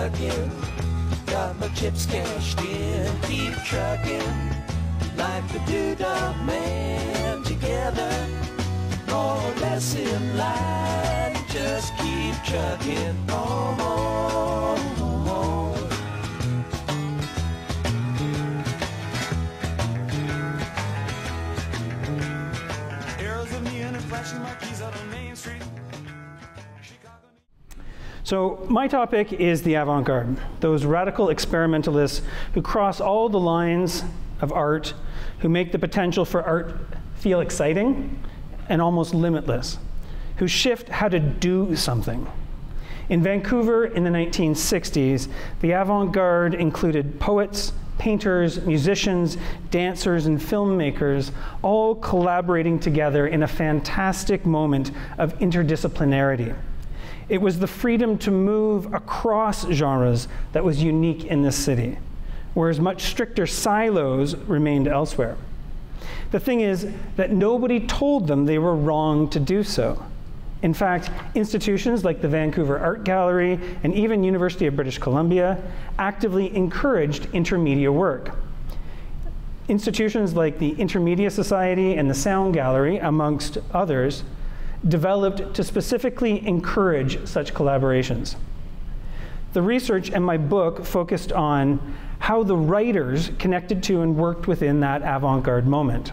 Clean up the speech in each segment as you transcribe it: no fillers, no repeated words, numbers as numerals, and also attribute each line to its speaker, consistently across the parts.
Speaker 1: trucking, got my chips cashed in, keep trucking, like the Doodah Man, together, more or less in line, just keep trucking on. Arrows of neon and flashing marquees out on Main Street.
Speaker 2: So my topic is the avant-garde, those radical experimentalists who cross all the lines of art, who make the potential for art feel exciting and almost limitless, who shift how to do something. In Vancouver in the 1960s, the avant-garde included poets, painters, musicians, dancers, and filmmakers, all collaborating together in a fantastic moment of interdisciplinarity. It was the freedom to move across genres that was unique in this city, whereas much stricter silos remained elsewhere. The thing is that nobody told them they were wrong to do so. In fact, institutions like the Vancouver Art Gallery and even University of British Columbia actively encouraged intermedia work. Institutions like the Intermedia Society and the Sound Gallery, amongst others, developed to specifically encourage such collaborations. The research in my book focused on how the writers connected to and worked within that avant-garde moment.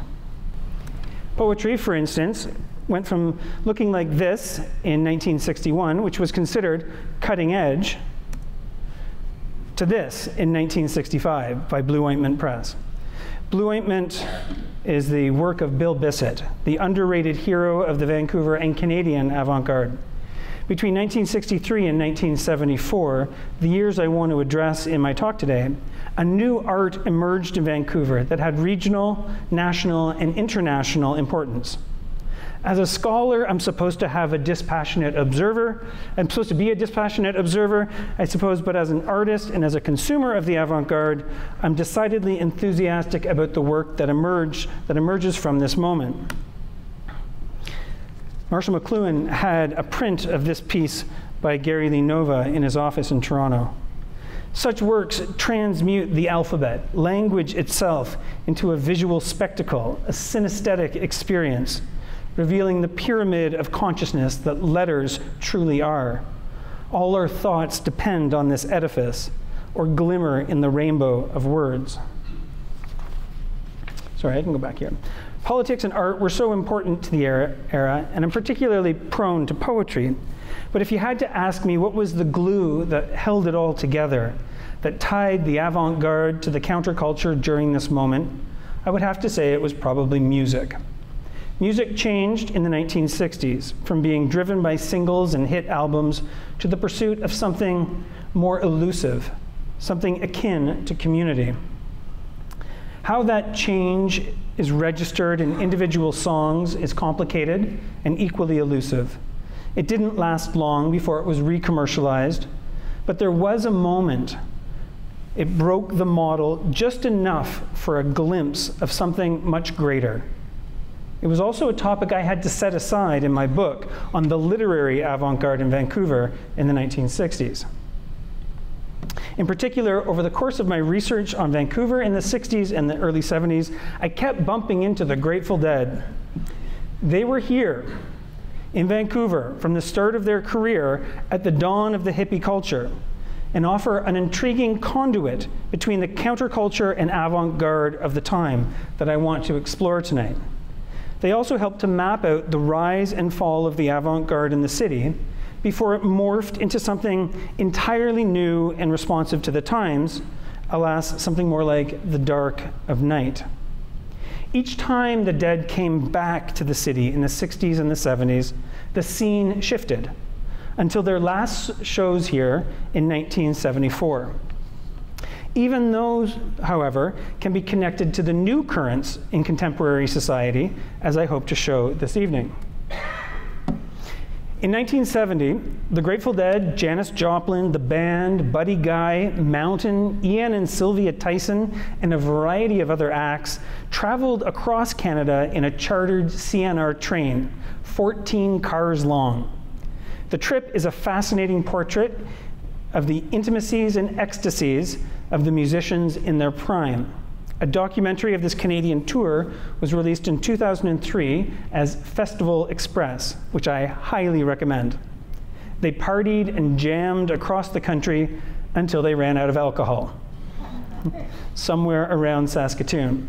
Speaker 2: Poetry, for instance, went from looking like this in 1961, which was considered cutting edge, to this in 1965 by Blue Ointment Press. Blue Ointment is the work of Bill Bissett, the underrated hero of the Vancouver and Canadian avant-garde. Between 1963 and 1974, the years I want to address in my talk today, a new art emerged in Vancouver that had regional, national, and international importance. As a scholar, I'm supposed to have a dispassionate observer. I'm supposed to be a dispassionate observer, I suppose, but as an artist and as a consumer of the avant-garde, I'm decidedly enthusiastic about the work that emerges from this moment. Marshall McLuhan had a print of this piece by Gary Lee Nova in his office in Toronto. Such works transmute the alphabet, language itself, into a visual spectacle, a synesthetic experience, revealing the pyramid of consciousness that letters truly are. All our thoughts depend on this edifice, or glimmer in the rainbow of words. Sorry, I can go back here. Politics and art were so important to the era, and I'm particularly prone to poetry. But if you had to ask me what was the glue that held it all together, that tied the avant-garde to the counterculture during this moment, I would have to say it was probably music. Music changed in the 1960s from being driven by singles and hit albums to the pursuit of something more elusive, something akin to community. How that change is registered in individual songs is complicated and equally elusive. It didn't last long before it was re-commercialized, but there was a moment. It broke the model just enough for a glimpse of something much greater. It was also a topic I had to set aside in my book on the literary avant-garde in Vancouver in the 1960s. In particular, over the course of my research on Vancouver in the 60s and the early 70s, I kept bumping into the Grateful Dead. They were here in Vancouver from the start of their career at the dawn of the hippie culture, and offer an intriguing conduit between the counterculture and avant-garde of the time that I want to explore tonight. They also helped to map out the rise and fall of the avant-garde in the city before it morphed into something entirely new and responsive to the times, alas, something more like the dark of night. Each time the Dead came back to the city in the 60s and the 70s, the scene shifted until their last shows here in 1974. Even those, however, can be connected to the new currents in contemporary society, as I hope to show this evening. In 1970, the Grateful Dead, Janis Joplin, the Band, Buddy Guy, Mountain, Ian and Sylvia Tyson, and a variety of other acts traveled across Canada in a chartered CNR train, 14 cars long. The trip is a fascinating portrait of the intimacies and ecstasies of the musicians in their prime. A documentary of this Canadian tour was released in 2003 as Festival Express, which I highly recommend. They partied and jammed across the country until they ran out of alcohol, somewhere around Saskatoon.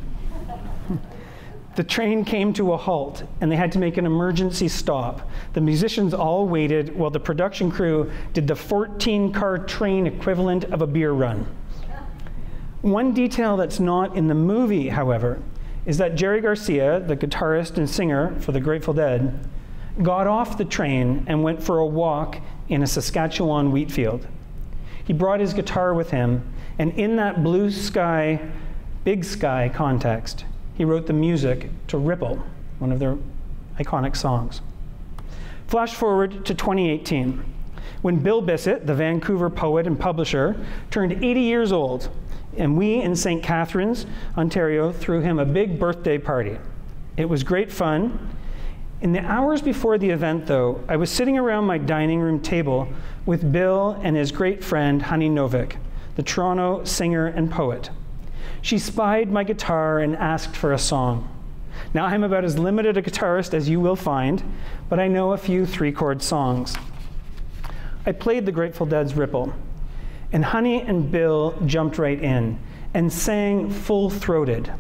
Speaker 2: The train came to a halt, and they had to make an emergency stop. The musicians all waited while the production crew did the 14-car train equivalent of a beer run. One detail that's not in the movie, however, is that Jerry Garcia, the guitarist and singer for the Grateful Dead, got off the train and went for a walk in a Saskatchewan wheat field. He brought his guitar with him, and in that blue sky, big sky context, he wrote the music to Ripple, one of their iconic songs. Flash forward to 2018, when Bill Bissett, the Vancouver poet and publisher, turned 80 years old, and we in St. Catharines, Ontario, threw him a big birthday party. It was great fun. In the hours before the event, though, I was sitting around my dining room table with Bill and his great friend, Honey Novick, the Toronto singer and poet. She spied my guitar and asked for a song. Now, I'm about as limited a guitarist as you will find, but I know a few three-chord songs. I played the Grateful Dead's Ripple, and Honey and Bill jumped right in and sang full-throated.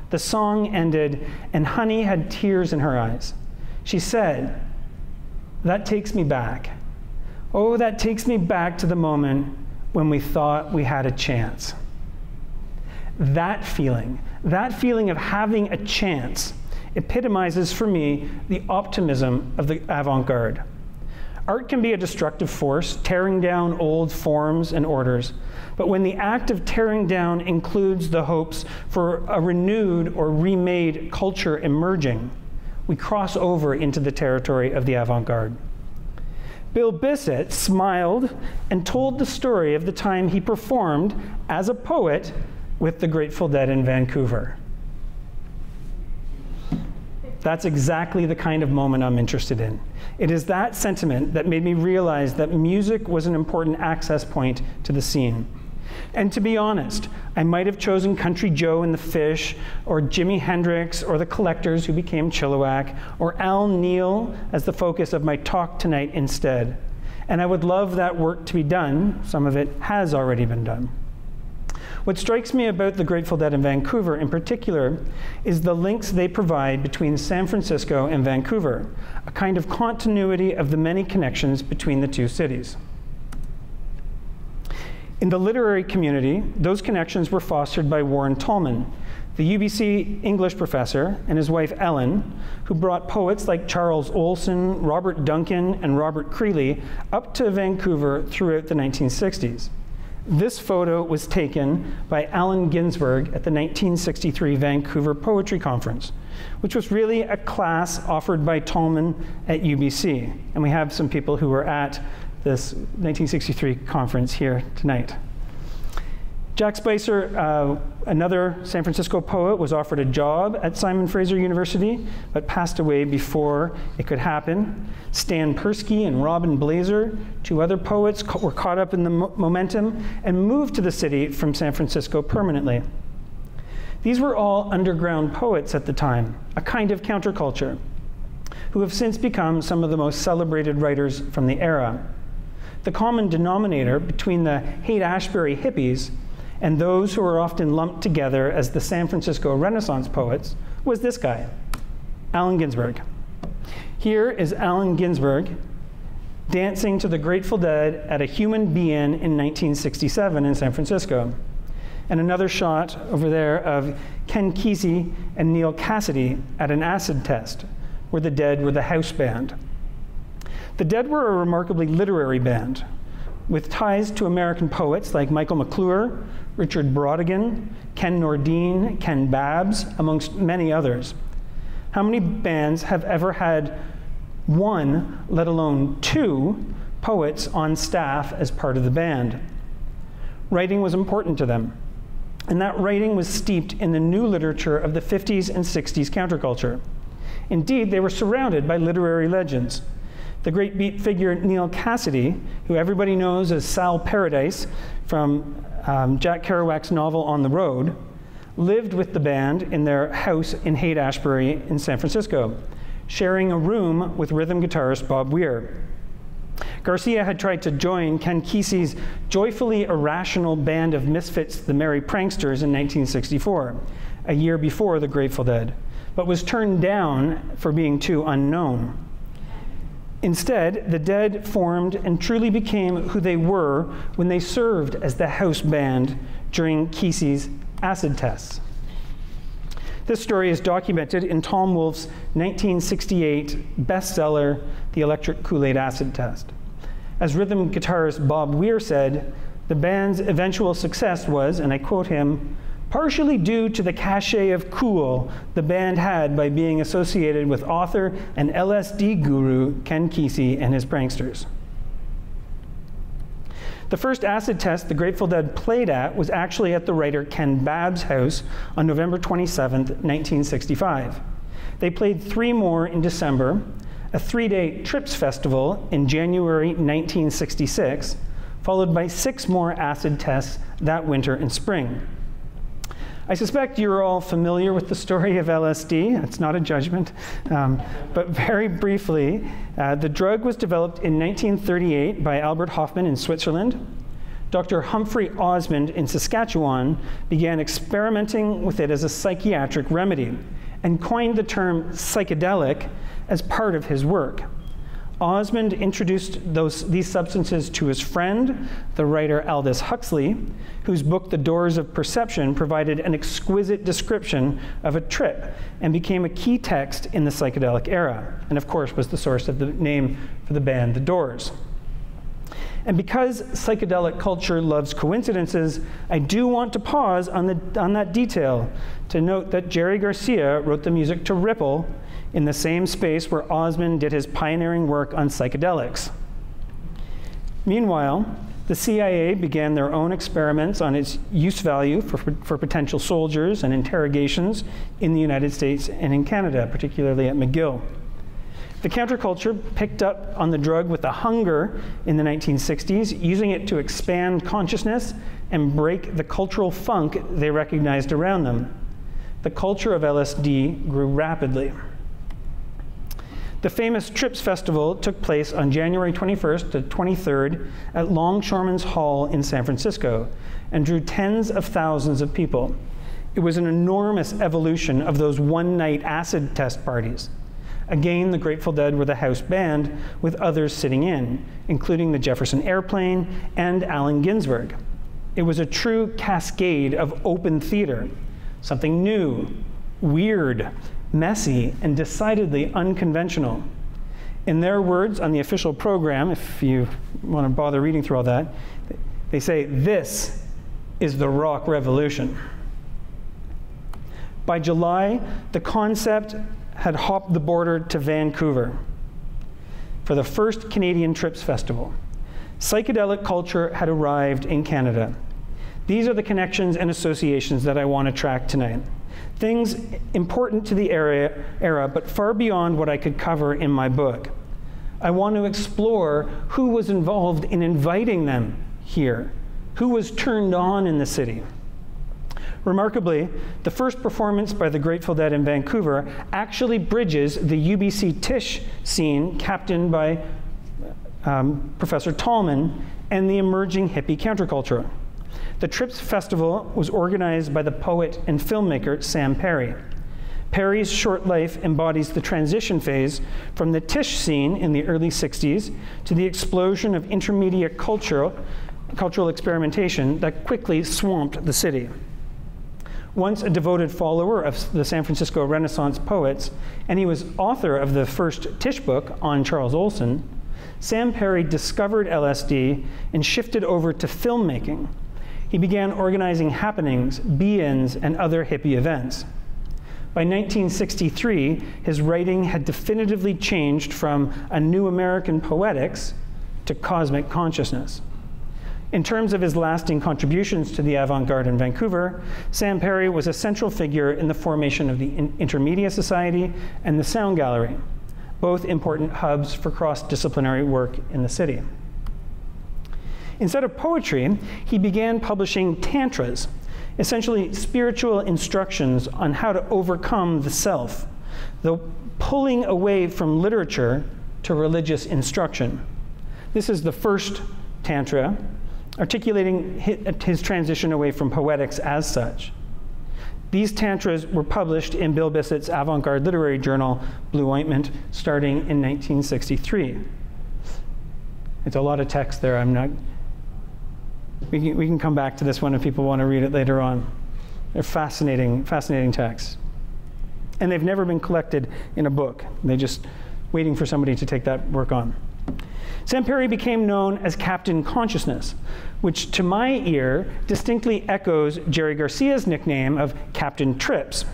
Speaker 2: The song ended, and Honey had tears in her eyes. She said, "That takes me back. Oh, that takes me back to the moment when we thought we had a chance." That feeling of having a chance, epitomizes for me the optimism of the avant-garde. Art can be a destructive force, tearing down old forms and orders, but when the act of tearing down includes the hopes for a renewed or remade culture emerging, we cross over into the territory of the avant-garde. Bill Bissett smiled and told the story of the time he performed as a poet with the Grateful Dead in Vancouver. That's exactly the kind of moment I'm interested in. It is that sentiment that made me realize that music was an important access point to the scene. And to be honest, I might have chosen Country Joe and the Fish, or Jimi Hendrix, or the Collectors, who became Chilliwack, or Al Neal as the focus of my talk tonight instead. And I would love that work to be done. Some of it has already been done. What strikes me about the Grateful Dead in Vancouver in particular is the links they provide between San Francisco and Vancouver, a kind of continuity of the many connections between the two cities. In the literary community, those connections were fostered by Warren Tolman, the UBC English professor, and his wife Ellen, who brought poets like Charles Olson, Robert Duncan, and Robert Creeley up to Vancouver throughout the 1960s. This photo was taken by Allen Ginsberg at the 1963 Vancouver Poetry Conference, which was really a class offered by Tolman at UBC. And we have some people who were at this 1963 conference here tonight. Jack Spicer, another San Francisco poet, was offered a job at Simon Fraser University, but passed away before it could happen. Stan Persky and Robin Blazer, two other poets, were caught up in the momentum and moved to the city from San Francisco permanently. These were all underground poets at the time, a kind of counterculture, who have since become some of the most celebrated writers from the era. The common denominator between the Haight-Ashbury hippies and those who are often lumped together as the San Francisco Renaissance poets was this guy, Allen Ginsberg. Here is Allen Ginsberg dancing to the Grateful Dead at a Human Be-In in 1967 in San Francisco. And another shot over there of Ken Kesey and Neil Cassidy at an acid test, where the Dead were the house band. The Dead were a remarkably literary band, with ties to American poets like Michael McClure, Richard Brautigan, Ken Nordine, Ken Babbs, amongst many others. How many bands have ever had one, let alone two, poets on staff as part of the band? Writing was important to them, and that writing was steeped in the new literature of the 50s and 60s counterculture. Indeed, they were surrounded by literary legends. The great beat figure Neil Cassidy, who everybody knows as Sal Paradise from Jack Kerouac's novel On the Road, lived with the band in their house in Haight-Ashbury in San Francisco, sharing a room with rhythm guitarist Bob Weir. Garcia had tried to join Ken Kesey's joyfully irrational band of misfits, the Merry Pranksters, in 1964, a year before the Grateful Dead, but was turned down for being too unknown. Instead, the Dead formed and truly became who they were when they served as the house band during Kesey's acid tests. This story is documented in Tom Wolfe's 1968 bestseller, The Electric Kool-Aid Acid Test. As rhythm guitarist Bob Weir said, the band's eventual success was, and I quote him, partially due to the cachet of cool the band had by being associated with author and LSD guru Ken Kesey and his pranksters. The first acid test the Grateful Dead played at was actually at the writer Ken Babb's house on November 27, 1965. They played 3 more in December, a 3-day Trips Festival in January 1966, followed by 6 more acid tests that winter and spring. I suspect you're all familiar with the story of LSD. It's not a judgment. But very briefly, the drug was developed in 1938 by Albert Hofmann in Switzerland. Dr. Humphrey Osmond in Saskatchewan began experimenting with it as a psychiatric remedy and coined the term psychedelic as part of his work. Osmond introduced these substances to his friend, the writer Aldous Huxley, whose book The Doors of Perception provided an exquisite description of a trip and became a key text in the psychedelic era, and of course was the source of the name for the band The Doors. And because psychedelic culture loves coincidences, I do want to pause on that detail to note that Jerry Garcia wrote the music to Ripple in the same space where Osmond did his pioneering work on psychedelics. Meanwhile, the CIA began their own experiments on its use value for potential soldiers and interrogations in the United States and in Canada, particularly at McGill. The counterculture picked up on the drug with a hunger in the 1960s, using it to expand consciousness and break the cultural funk they recognized around them. The culture of LSD grew rapidly. The famous Trips Festival took place on January 21st to 23rd at Longshoremen's Hall in San Francisco and drew tens of thousands of people. It was an enormous evolution of those one-night acid test parties. Again, the Grateful Dead were the house band with others sitting in, including the Jefferson Airplane and Allen Ginsberg. It was a true cascade of open theater, something new, weird, messy, and decidedly unconventional. In their words on the official program, if you want to bother reading through all that, they say, "This is the rock revolution." By July, the concept had hopped the border to Vancouver for the first Canadian Trips Festival. Psychedelic culture had arrived in Canada. These are the connections and associations that I want to track tonight. Things important to the era, but far beyond what I could cover in my book. I want to explore who was involved in inviting them here, who was turned on in the city. Remarkably, the first performance by the Grateful Dead in Vancouver actually bridges the UBC Tisch scene captained by Professor Tallman and the emerging hippie counterculture. The Trips Festival was organized by the poet and filmmaker Sam Perry. Perry's short life embodies the transition phase from the Tisch scene in the early 60s to the explosion of intermediate cultural experimentation that quickly swamped the city. Once a devoted follower of the San Francisco Renaissance poets, and he was author of the first Tisch book on Charles Olson, Sam Perry discovered LSD and shifted over to filmmaking. He began organizing happenings, be-ins, and other hippie events. By 1963, his writing had definitively changed from a new American poetics to cosmic consciousness. In terms of his lasting contributions to the avant-garde in Vancouver, Sam Perry was a central figure in the formation of the Intermedia Society and the Sound Gallery, both important hubs for cross-disciplinary work in the city. Instead of poetry, he began publishing tantras, essentially spiritual instructions on how to overcome the self, the pulling away from literature to religious instruction. This is the first tantra, articulating his transition away from poetics as such. These tantras were published in Bill Bissett's avant-garde literary journal, Blue Ointment, starting in 1963. It's a lot of text there. We can come back to this one if people want to read it later on. They're fascinating texts. And they've never been collected in a book. They're just waiting for somebody to take that work on. Sam Perry became known as Captain Consciousness, which to my ear distinctly echoes Jerry Garcia's nickname of Captain Trips.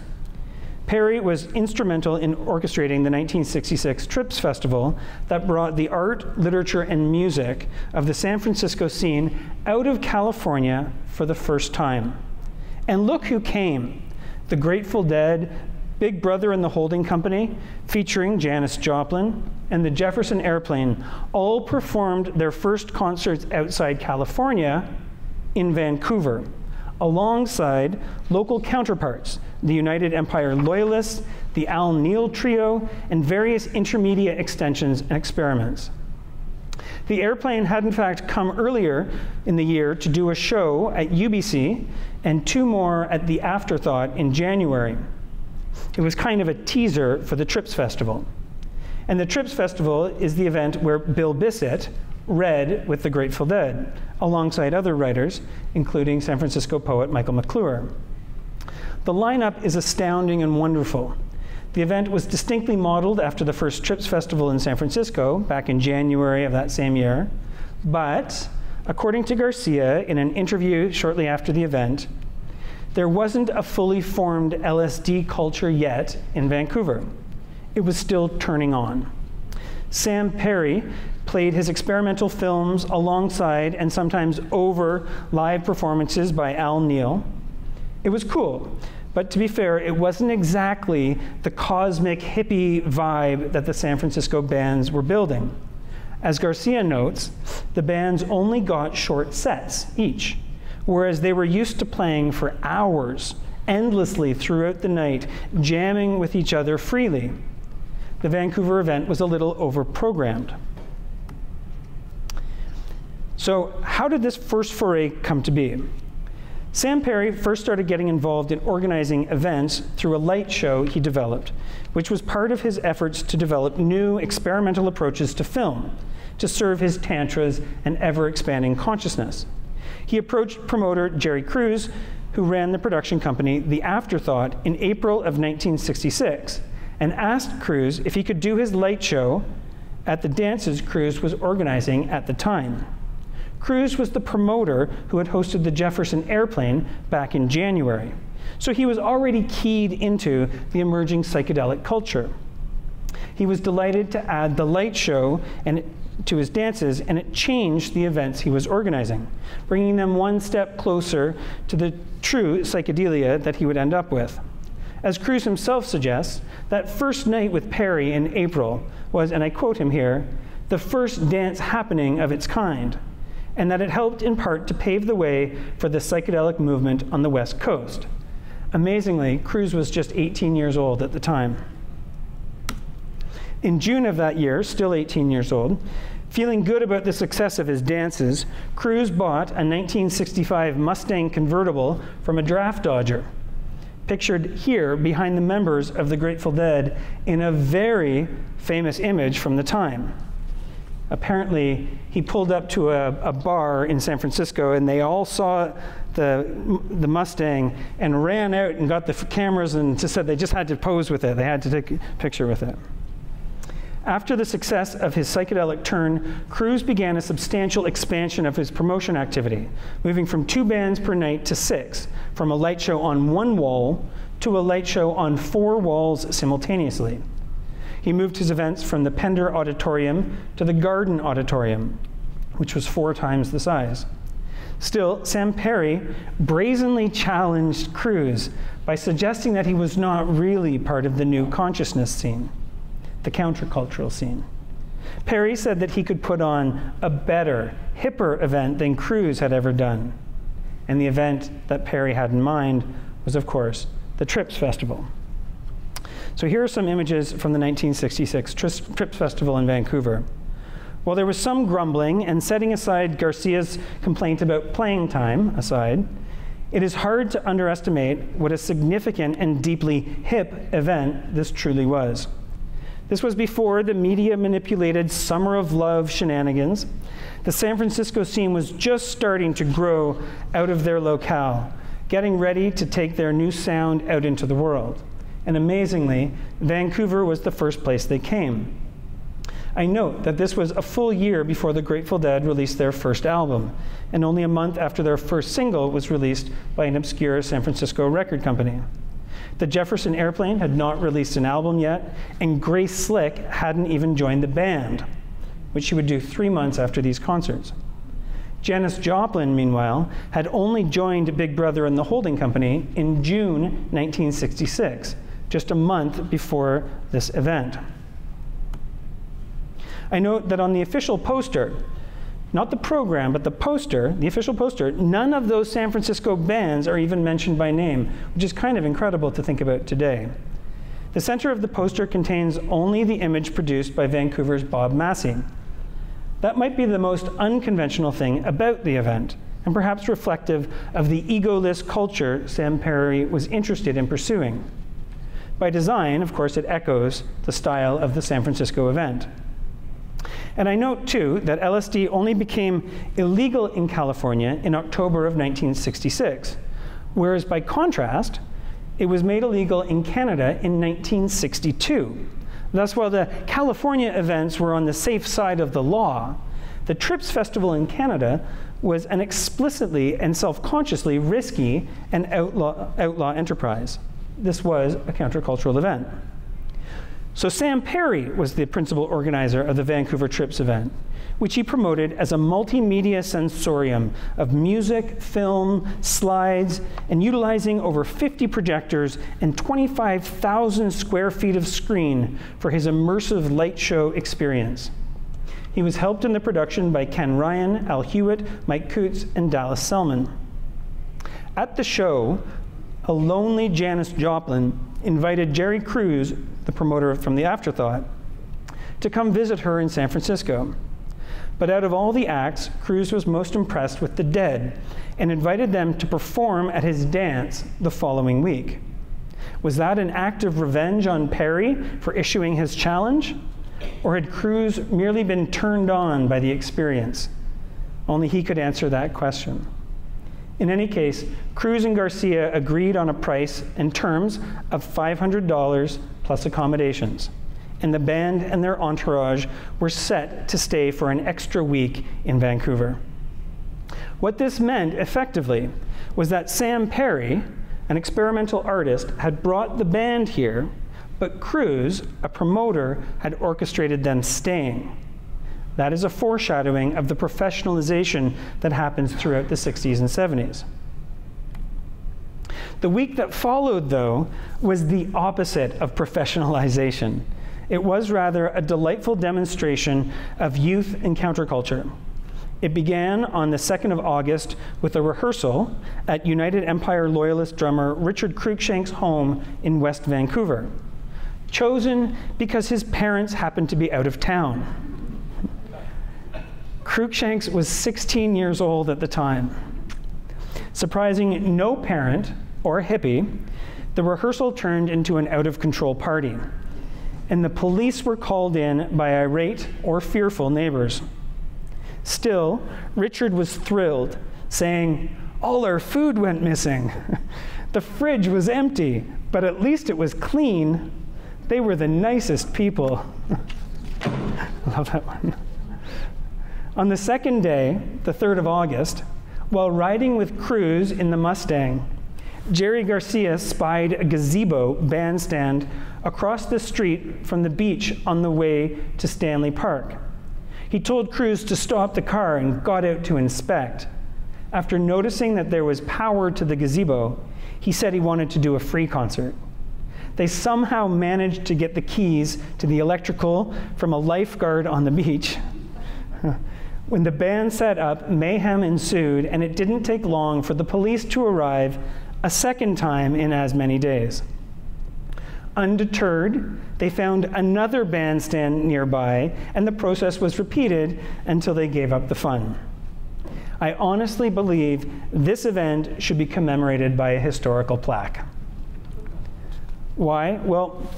Speaker 2: Perry was instrumental in orchestrating the 1966 Trips Festival that brought the art, literature, and music of the San Francisco scene out of California for the first time. And look who came. The Grateful Dead, Big Brother and the Holding Company, featuring Janis Joplin, and the Jefferson Airplane, all performed their first concerts outside California in Vancouver, alongside local counterparts, the United Empire Loyalists, the Al Neal Trio, and various intermediate extensions and experiments. The Airplane had in fact come earlier in the year to do a show at UBC and two more at the Afterthought in January. It was kind of a teaser for the Trips Festival. And the Trips Festival is the event where Bill Bissett read with the Grateful Dead, alongside other writers, including San Francisco poet Michael McClure. The lineup is astounding and wonderful. The event was distinctly modeled after the first Trips Festival in San Francisco back in January of that same year, but according to Garcia in an interview shortly after the event, there wasn't a fully formed LSD culture yet in Vancouver. It was still turning on. Sam Perry played his experimental films alongside and sometimes over live performances by Al Neal. It was cool, but to be fair, it wasn't exactly the cosmic hippie vibe that the San Francisco bands were building. As Garcia notes, the bands only got short sets each, whereas they were used to playing for hours, endlessly throughout the night, jamming with each other freely. The Vancouver event was a little over-programmed. So how did this first foray come to be? Sam Perry first started getting involved in organizing events through a light show he developed, which was part of his efforts to develop new experimental approaches to film, to serve his tantras and ever-expanding consciousness. He approached promoter Jerry Cruz, who ran the production company The Afterthought, in April of 1966, and asked Cruz if he could do his light show at the dances Cruz was organizing at the time. Cruz was the promoter who had hosted the Jefferson Airplane back in January, so he was already keyed into the emerging psychedelic culture. He was delighted to add the light show to his dances, and it changed the events he was organizing, bringing them one step closer to the true psychedelia that he would end up with. As Cruz himself suggests, that first night with Perry in April was, and I quote him here, the first dance happening of its kind, and that it helped in part to pave the way for the psychedelic movement on the West Coast. Amazingly, Cruz was just 18 years old at the time. In June of that year, still 18 years old, feeling good about the success of his dances, Cruz bought a 1965 Mustang convertible from a draft dodger, pictured here behind the members of the Grateful Dead in a very famous image from the time. Apparently, he pulled up to a bar in San Francisco, and they all saw the Mustang and ran out and got the cameras and just said they just had to pose with it. They had to take a picture with it. After the success of his psychedelic turn, Cruz began a substantial expansion of his promotion activity, moving from 2 bands per night to 6, from a light show on 1 wall to a light show on 4 walls simultaneously. He moved his events from the Pender Auditorium to the Garde Auditorium, which was 4 times the size. Still, Sam Perry brazenly challenged Cruz by suggesting that he was not really part of the new consciousness scene. the countercultural scene. Perry said that he could put on a better, hipper event than Cruz had ever done. And the event that Perry had in mind was, of course, the Trips Festival. So here are some images from the 1966 Trips Festival in Vancouver. While there was some grumbling, and setting aside Garcia's complaint about playing time aside, it is hard to underestimate what a significant and deeply hip event this truly was. This was before the media-manipulated Summer of Love shenanigans. The San Francisco scene was just starting to grow out of their locale, getting ready to take their new sound out into the world. And amazingly, Vancouver was the first place they came. I note that this was a full year before the Grateful Dead released their first album, and only a month after their first single was released by an obscure San Francisco record company. The Jefferson Airplane had not released an album yet, and Grace Slick hadn't even joined the band, which she would do 3 months after these concerts. Janis Joplin, meanwhile, had only joined Big Brother and the Holding Company in June 1966, just a month before this event. I note that on the official poster, not the program, but the poster, the official poster, none of those San Francisco bands are even mentioned by name, which is kind of incredible to think about today. The center of the poster contains only the image produced by Vancouver's Bob Massey. That might be the most unconventional thing about the event, and perhaps reflective of the egoless culture Sam Perry was interested in pursuing. By design, of course, it echoes the style of the San Francisco event. And I note, too, that LSD only became illegal in California in October of 1966, whereas by contrast, it was made illegal in Canada in 1962. Thus, while the California events were on the safe side of the law, the Trips Festival in Canada was an explicitly and self-consciously risky and outlaw enterprise. This was a countercultural event. So Sam Perry was the principal organizer of the Vancouver Trips event, which he promoted as a multimedia sensorium of music, film, slides, and utilizing over 50 projectors and 25,000 square feet of screen for his immersive light show experience. He was helped in the production by Ken Ryan, Al Hewitt, Mike Coots, and Dallas Selman. At the show, a lonely Janis Joplin invited Jerry Cruz, the promoter from the Afterthought, to come visit her in San Francisco. But out of all the acts, Cruz was most impressed with the Dead and invited them to perform at his dance the following week. Was that an act of revenge on Perry for issuing his challenge? Or had Cruz merely been turned on by the experience? Only he could answer that question. In any case, Cruz and Garcia agreed on a price and terms of $500 plus accommodations, and the band and their entourage were set to stay for an extra week in Vancouver. What this meant, effectively, was that Sam Perry, an experimental artist, had brought the band here, but Cruz, a promoter, had orchestrated them staying. That is a foreshadowing of the professionalization that happens throughout the 60s and 70s. The week that followed, though, was the opposite of professionalization. It was rather a delightful demonstration of youth and counterculture. It began on the 2nd of August with a rehearsal at United Empire Loyalist drummer Richard Cruikshank's home in West Vancouver, chosen because his parents happened to be out of town. Cruikshanks was 16 years old at the time. Surprising no parent or hippie, the rehearsal turned into an out-of-control party, and the police were called in by irate or fearful neighbors. Still, Richard was thrilled, saying, "All our food went missing. The fridge was empty, but at least it was clean. They were the nicest people." I love that one. On the second day, the 3rd of August, while riding with Cruz in the Mustang, Jerry Garcia spied a gazebo bandstand across the street from the beach on the way to Stanley Park. He told Cruz to stop the car and got out to inspect. After noticing that there was power to the gazebo, he said he wanted to do a free concert. they somehow managed to get the keys to the electrical from a lifeguard on the beach. When the band set up, mayhem ensued, and it didn't take long for the police to arrive a second time in as many days. Undeterred, they found another bandstand nearby, and the process was repeated until they gave up the fun. I honestly believe this event should be commemorated by a historical plaque. Why? Well,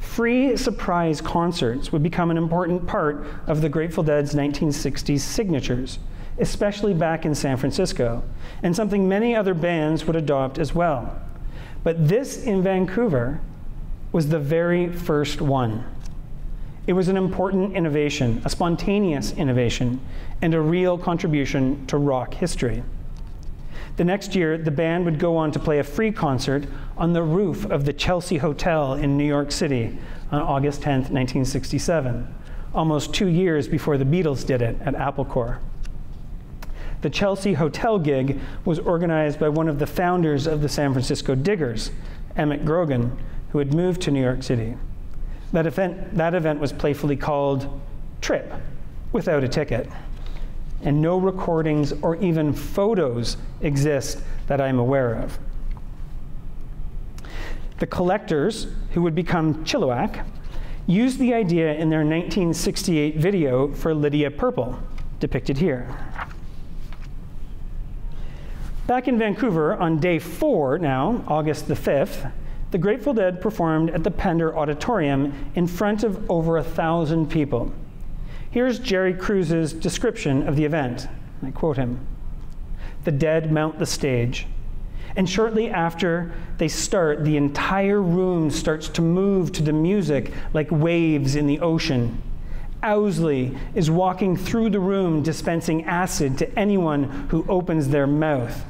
Speaker 2: free surprise concerts would become an important part of the Grateful Dead's 1960s signatures, especially back in San Francisco, and something many other bands would adopt as well. But this in Vancouver was the very first one. It was an important innovation, a spontaneous innovation, and a real contribution to rock history. The next year, the band would go on to play a free concert on the roof of the Chelsea Hotel in New York City on August 10th, 1967, almost 2 years before the Beatles did it at Apple Corps. The Chelsea Hotel gig was organized by one of the founders of the San Francisco Diggers, Emmett Grogan, who had moved to New York City. That event was playfully called Trip, without a ticket. And no recordings or even photos exist that I'm aware of. The Collectors, who would become Chilliwack, used the idea in their 1968 video for Lydia Purple, depicted here. Back in Vancouver, on day 4 now, August the 5th, the Grateful Dead performed at the Pender Auditorium in front of over 1,000 people. Here's Jerry Cruz's description of the event. I quote him. "The Dead mount the stage, and shortly after they start, the entire room starts to move to the music like waves in the ocean. Owsley is walking through the room dispensing acid to anyone who opens their mouth.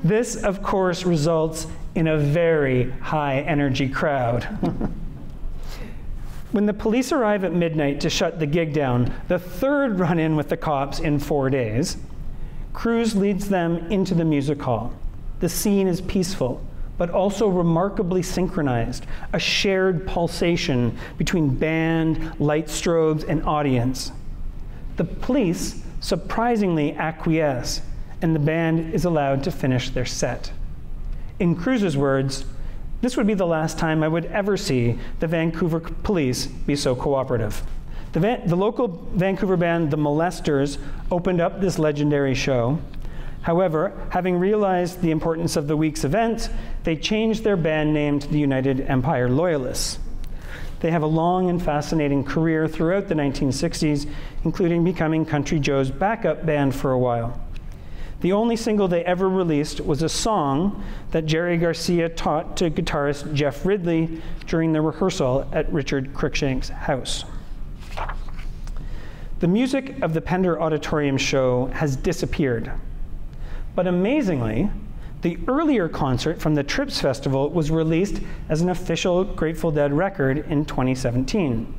Speaker 2: This, of course, results in a very high energy crowd." When the police arrive at midnight to shut the gig down, the third run-in with the cops in 4 days, Cruz leads them into the music hall. The scene is peaceful, but also remarkably synchronized, a shared pulsation between band, light strobes, and audience. The police surprisingly acquiesce, and the band is allowed to finish their set. In Cruz's words, "This would be the last time I would ever see the Vancouver police be so cooperative." The local Vancouver band, The Molesters, opened up this legendary show. However, having realized the importance of the week's event, they changed their band name to the United Empire Loyalists. They have a long and fascinating career throughout the 1960s, including becoming Country Joe's backup band for a while. The only single they ever released was a song that Jerry Garcia taught to guitarist Jeff Ridley during the rehearsal at Richard Cruikshank's house. The music of the Pender Auditorium show has disappeared. But amazingly, the earlier concert from the Trips Festival was released as an official Grateful Dead record in 2017.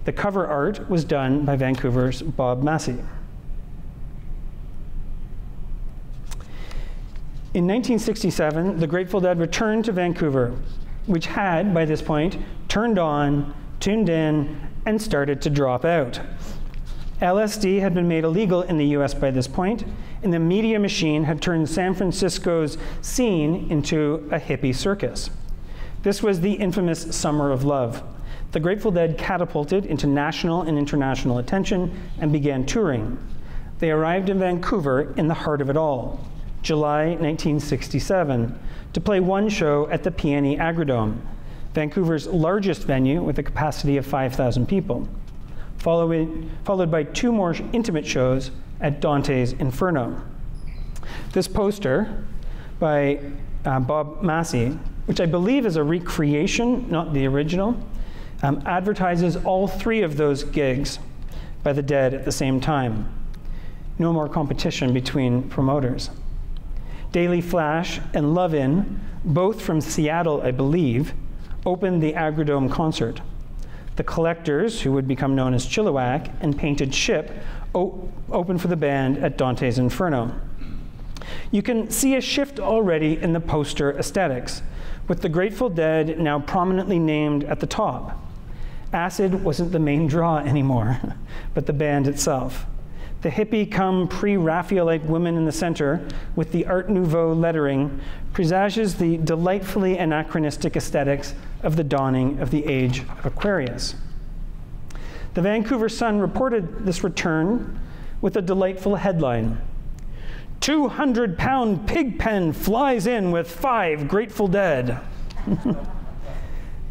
Speaker 2: The cover art was done by Vancouver's Bob Massey. In 1967, the Grateful Dead returned to Vancouver, which had, by this point, turned on, tuned in, and started to drop out. LSD had been made illegal in the US by this point, and the media machine had turned San Francisco's scene into a hippie circus. This was the infamous Summer of Love. The Grateful Dead catapulted into national and international attention and began touring. They arrived in Vancouver in the heart of it all, July 1967, to play one show at the Peony Agrodome, Vancouver's largest venue with a capacity of 5,000 people, followed by 2 more intimate shows at Dante's Inferno. This poster by Bob Massey, which I believe is a recreation, not the original, advertises all 3 of those gigs by the Dead at the same time. No more competition between promoters. Daily Flash and Love-In, both from Seattle, I believe, opened the Agrodome concert. The Collectors, who would become known as Chilliwack, and Painted Ship opened for the band at Dante's Inferno. You can see a shift already in the poster aesthetics, with the Grateful Dead now prominently named at the top. Acid wasn't the main draw anymore, but the band itself. The hippie come pre-Raphaelite woman in the center, with the Art Nouveau lettering, presages the delightfully anachronistic aesthetics of the dawning of the age of Aquarius. The Vancouver Sun reported this return with a delightful headline: 200-pound pig pen flies in with 5 Grateful Dead.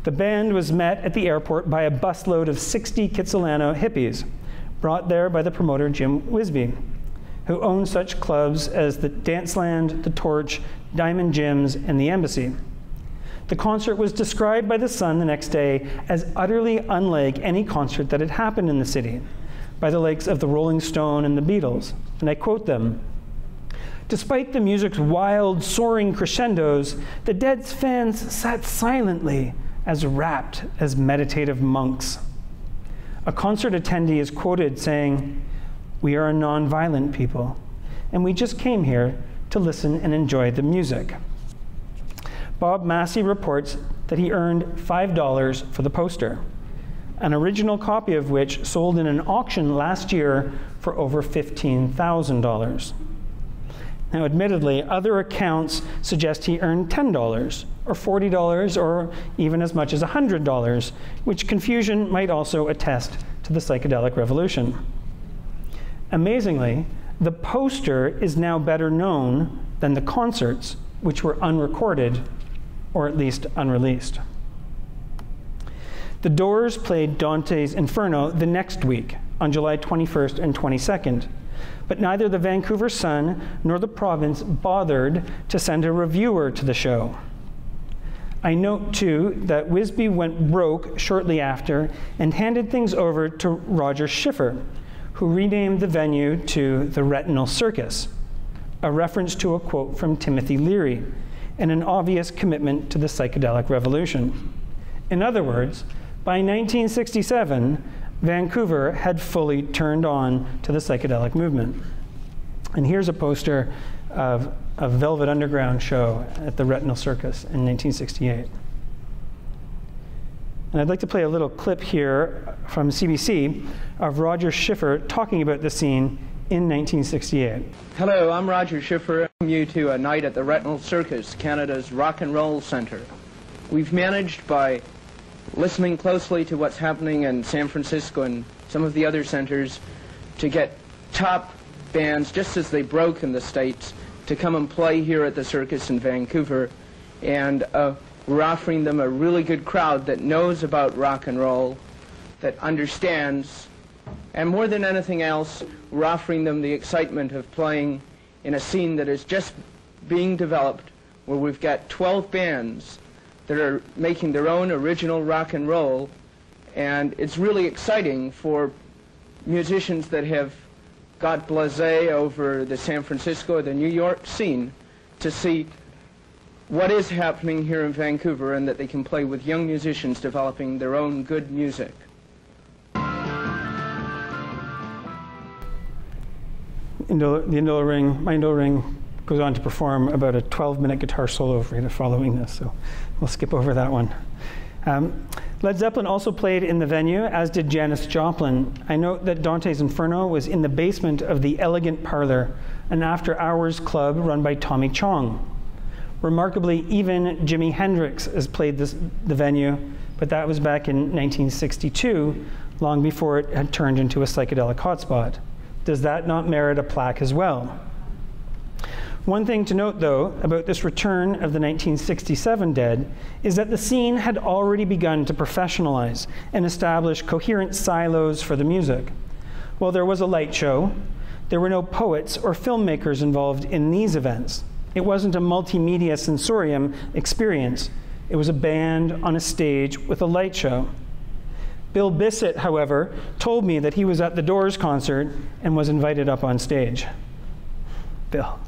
Speaker 2: The band was met at the airport by a busload of 60 Kitsilano hippies, brought there by the promoter Jim Wisby, who owned such clubs as the Danceland, the Torch, Diamond Gyms, and the Embassy. The concert was described by the Sun the next day as utterly unlike any concert that had happened in the city, by the likes of the Rolling Stone and the Beatles. And I quote them: "Despite the music's wild, soaring crescendos, the Dead's fans sat silently, as rapt as meditative monks." A concert attendee is quoted saying, "We are a non-violent people, and we just came here to listen and enjoy the music." Bob Massey reports that he earned $5 for the poster, an original copy of which sold in an auction last year for over $15,000. Now, admittedly, other accounts suggest he earned $10 or $40 or even as much as $100, which confusion might also attest to the psychedelic revolution. Amazingly, the poster is now better known than the concerts, which were unrecorded or at least unreleased. The Doors played Dante's Inferno the next week on July 21st and 22nd. But neither the Vancouver Sun nor the province bothered to send a reviewer to the show. I note, too, that Wisby went broke shortly after and handed things over to Roger Schiffer, who renamed the venue to the Retinal Circus, a reference to a quote from Timothy Leary, and an obvious commitment to the psychedelic revolution. In other words, by 1967, Vancouver had fully turned on to the psychedelic movement. And here's a poster of a Velvet Underground show at the Retinal Circus in 1968. And I'd like to play a little clip here from CBC of Roger Schiffer talking about the scene in 1968.
Speaker 3: Hello, I'm Roger Schiffer. I'm you to a night at the Retinal Circus, Canada's rock and roll center. We've managed, by listening closely to what's happening in San Francisco and some of the other centers, to get top bands, just as they broke in the States, to come and play here at the circus in Vancouver. And we're offering them a really good crowd that knows about rock and roll, that understands, and more than anything else, we're offering them the excitement of playing in a scene that is just being developed, where we've got 12 bands that are making their own original rock and roll, and it's really exciting for musicians that have got blasé over the San Francisco or the New York scene to see what is happening here in Vancouver, and that they can play with young musicians developing their own good music.
Speaker 2: My Indole Ring goes on to perform about a 12-minute guitar solo following this, so we'll skip over that one. Led Zeppelin also played in the venue, as did Janis Joplin. I note that Dante's Inferno was in the basement of the Elegant Parlor, an after-hours club run by Tommy Chong. Remarkably, even Jimi Hendrix has played the venue, but that was back in 1962, long before it had turned into a psychedelic hotspot. Does that not merit a plaque as well? One thing to note, though, about this return of the 1967 Dead is that the scene had already begun to professionalize and establish coherent silos for the music. While there was a light show, there were no poets or filmmakers involved in these events. It wasn't a multimedia sensorium experience. It was a band on a stage with a light show. Bill Bissett, however, told me that he was at the Doors concert and was invited up on stage. Bill.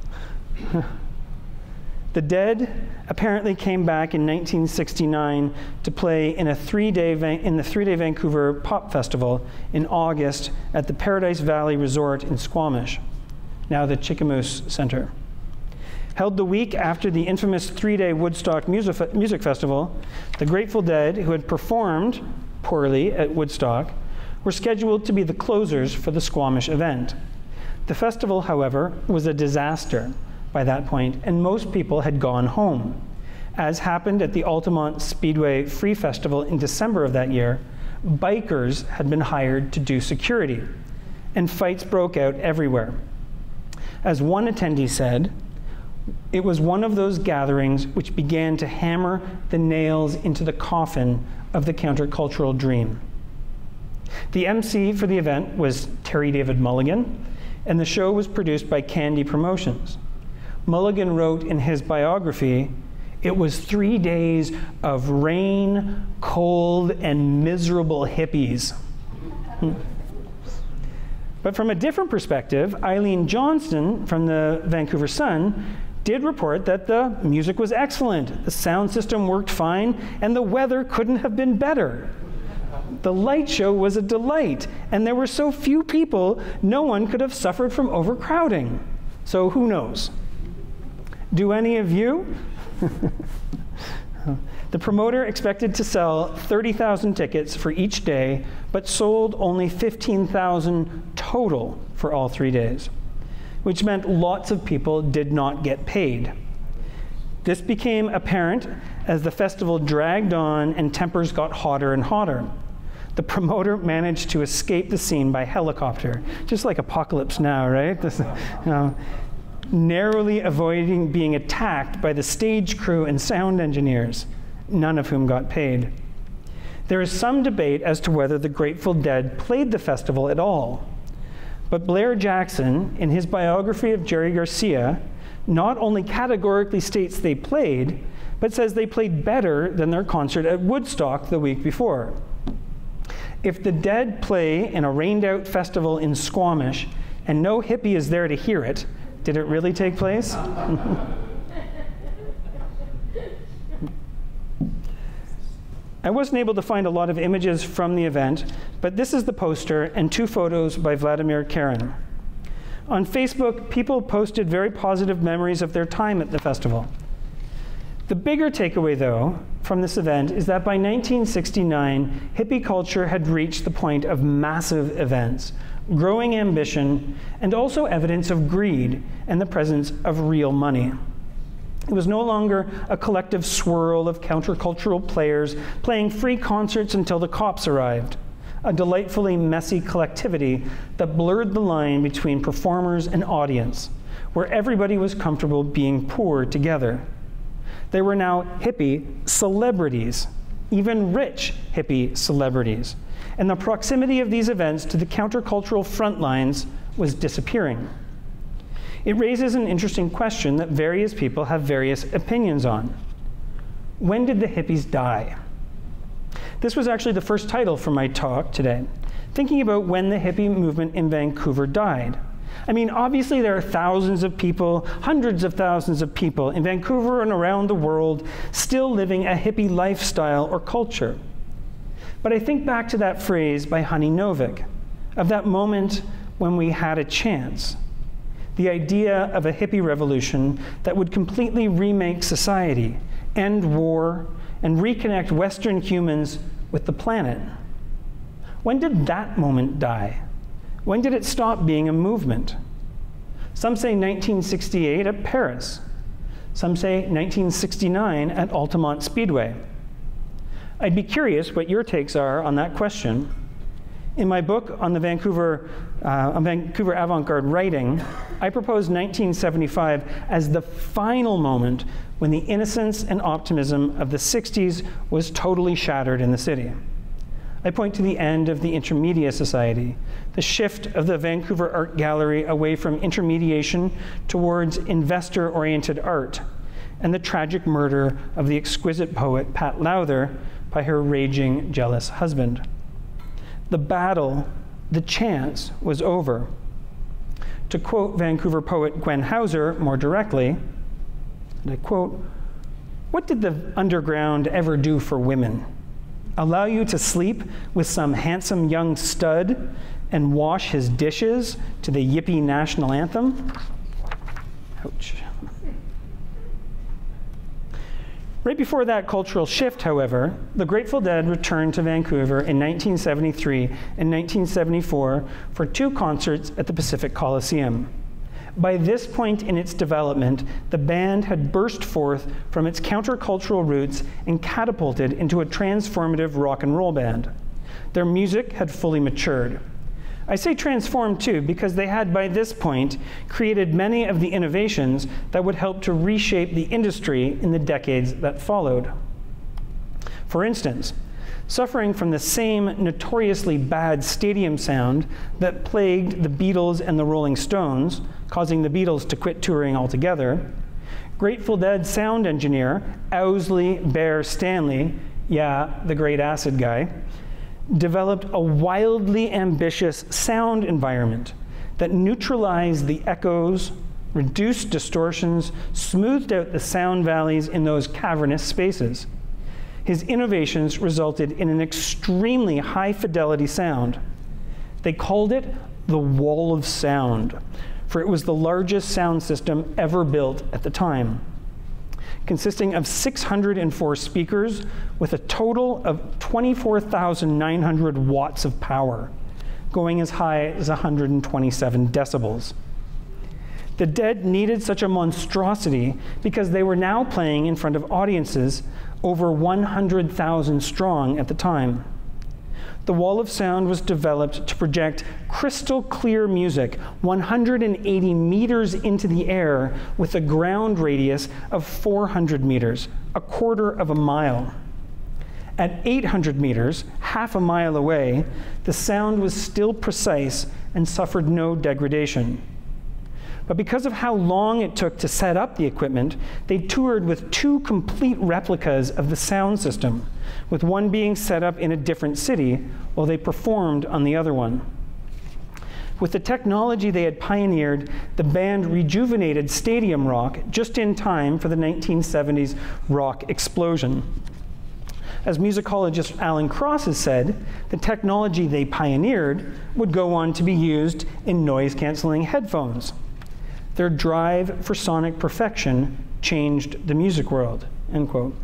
Speaker 2: The Dead apparently came back in 1969 to play in the three-day Vancouver Pop Festival in August at the Paradise Valley Resort in Squamish, now the Chickamoose Center. Held the week after the infamous 3-day Woodstock Music Festival, the Grateful Dead, who had performed poorly at Woodstock, were scheduled to be the closers for the Squamish event. The festival, however, was a disaster by that point, and most people had gone home. As happened at the Altamont Speedway Free Festival in December of that year, bikers had been hired to do security, and fights broke out everywhere. As one attendee said, it was one of those gatherings which began to hammer the nails into the coffin of the countercultural dream. The MC for the event was Terry David Mulligan, and the show was produced by Candy Promotions. Mulligan wrote in his biography, "It was 3 days of rain, cold, and miserable hippies." But from a different perspective, Eileen Johnston from the Vancouver Sun did report that the music was excellent, the sound system worked fine, and the weather couldn't have been better. The light show was a delight, and there were so few people, no one could have suffered from overcrowding. So who knows? Do any of you? The promoter expected to sell 30,000 tickets for each day, but sold only 15,000 total for all 3 days, which meant lots of people did not get paid. This became apparent as the festival dragged on and tempers got hotter and hotter. The promoter managed to escape the scene by helicopter, just like Apocalypse Now, right? Narrowly avoiding being attacked by the stage crew and sound engineers, none of whom got paid. There is some debate as to whether the Grateful Dead played the festival at all. But Blair Jackson, in his biography of Jerry Garcia, not only categorically states they played, but says they played better than their concert at Woodstock the week before. If the Dead play in a rained-out festival in Squamish and no hippie is there to hear it, did it really take place? I wasn't able to find a lot of images from the event, but this is the poster and 2 photos by Vladimir Karen. On Facebook, people posted very positive memories of their time at the festival. The bigger takeaway, though, from this event is that by 1969, hippie culture had reached the point of massive events, growing ambition, and also evidence of greed and the presence of real money. It was no longer a collective swirl of countercultural players playing free concerts until the cops arrived, a delightfully messy collectivity that blurred the line between performers and audience, where everybody was comfortable being poor together. They were now hippie celebrities, even rich hippie celebrities, and the proximity of these events to the countercultural front lines was disappearing. It raises an interesting question that various people have various opinions on. When did the hippies die? This was actually the first title for my talk today, thinking about when the hippie movement in Vancouver died. I mean, obviously there are thousands of people, hundreds of thousands of people in Vancouver and around the world still living a hippie lifestyle or culture. But I think back to that phrase by Honey Novick, of that moment when we had a chance. The idea of a hippie revolution that would completely remake society, end war, and reconnect Western humans with the planet. When did that moment die? When did it stop being a movement? Some say 1968 at Paris. Some say 1969 at Altamont Speedway. I'd be curious what your takes are on that question. In my book on the Vancouver avant-garde writing, I propose 1975 as the final moment when the innocence and optimism of the 60s was totally shattered in the city. I point to the end of the Intermedia Society, the shift of the Vancouver Art Gallery away from intermediation towards investor-oriented art, and the tragic murder of the exquisite poet Pat Lowther by her raging, jealous husband. The battle, the chance, was over. To quote Vancouver poet Gwen Hauser more directly, and I quote, "What did the underground ever do for women? Allow you to sleep with some handsome young stud and wash his dishes to the yippee national anthem?" Ouch. Right before that cultural shift, however, the Grateful Dead returned to Vancouver in 1973 and 1974 for 2 concerts at the Pacific Coliseum. By this point in its development, the band had burst forth from its countercultural roots and catapulted into a transformative rock and roll band. Their music had fully matured. I say transformed too because they had by this point created many of the innovations that would help to reshape the industry in the decades that followed. For instance, suffering from the same notoriously bad stadium sound that plagued the Beatles and the Rolling Stones, causing the Beatles to quit touring altogether, Grateful Dead sound engineer Owsley Bear Stanley, yeah, the great acid guy, developed a wildly ambitious sound environment that neutralized the echoes, reduced distortions, smoothed out the sound valleys in those cavernous spaces. His innovations resulted in an extremely high-fidelity sound. They called it the Wall of Sound, for it was the largest sound system ever built at the time, consisting of 604 speakers with a total of 24,900 watts of power, going as high as 127 decibels. The Dead needed such a monstrosity because they were now playing in front of audiences over 100,000 strong at the time. The Wall of Sound was developed to project crystal clear music 180 meters into the air with a ground radius of 400 meters, a quarter of a mile. At 800 meters, half a mile away, the sound was still precise and suffered no degradation. But because of how long it took to set up the equipment, they toured with 2 complete replicas of the sound system, with one being set up in a different city while they performed on the other one. With the technology they had pioneered, the band rejuvenated stadium rock just in time for the 1970s rock explosion. As musicologist Alan Cross has said, the technology they pioneered would go on to be used in noise-canceling headphones. Their drive for sonic perfection changed the music world, end quote.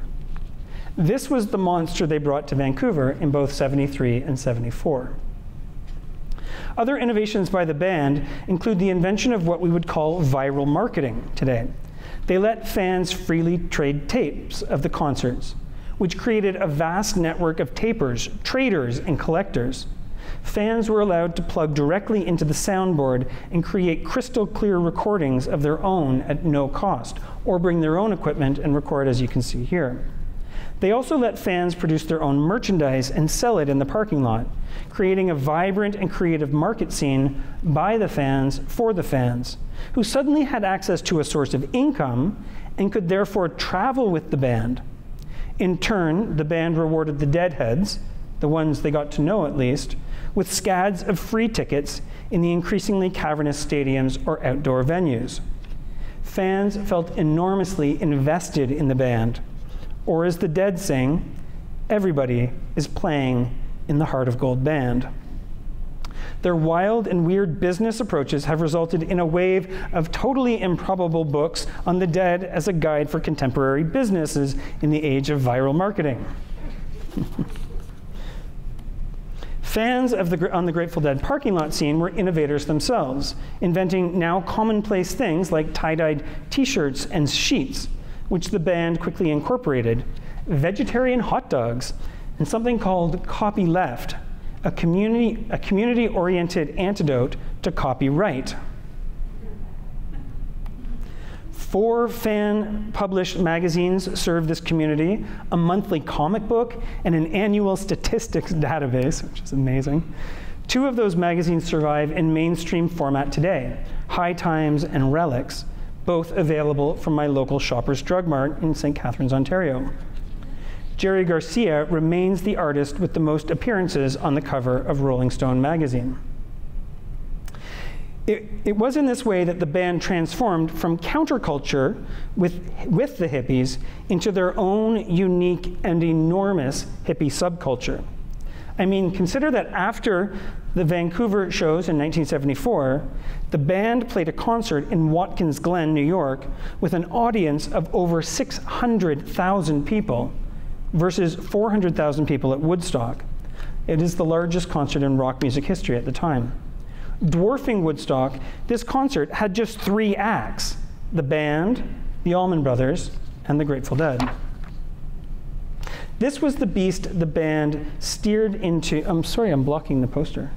Speaker 2: This was the monster they brought to Vancouver in both 73 and 74. Other innovations by the band include the invention of what we would call viral marketing today. They let fans freely trade tapes of the concerts, which created a vast network of tapers, traders, and collectors. Fans were allowed to plug directly into the soundboard and create crystal clear recordings of their own at no cost, or bring their own equipment and record, as you can see here. They also let fans produce their own merchandise and sell it in the parking lot, creating a vibrant and creative market scene by the fans for the fans, who suddenly had access to a source of income and could therefore travel with the band. In turn, the band rewarded the Deadheads, the ones they got to know at least, with scads of free tickets in the increasingly cavernous stadiums or outdoor venues. Fans felt enormously invested in the band, or as the Dead sing, everybody is playing in the Heart of Gold band. Their wild and weird business approaches have resulted in a wave of totally improbable books on the Dead as a guide for contemporary businesses in the age of viral marketing. Fans on the Grateful Dead parking lot scene were innovators themselves, inventing now commonplace things like tie-dyed t-shirts and sheets, which the band quickly incorporated, vegetarian hot dogs, and something called copyleft, a community-oriented antidote to copyright. 4 fan-published magazines serve this community, a monthly comic book, and an annual statistics database, which is amazing. 2 of those magazines survive in mainstream format today, High Times and Relics, both available from my local Shoppers Drug Mart in St. Catharines, Ontario. Jerry Garcia remains the artist with the most appearances on the cover of Rolling Stone magazine. It was in this way that the band transformed from counterculture with the hippies into their own unique and enormous hippie subculture, I mean, consider that after the Vancouver shows in 1974, the band played a concert in Watkins Glen, New York, with an audience of over 600,000 people versus 400,000 people at Woodstock. It is the largest concert in rock music history at the time. Dwarfing Woodstock, this concert had just 3 acts: the band, the Allman Brothers, and the Grateful Dead. This was the beast the band steered into. I'm sorry, I'm blocking the poster.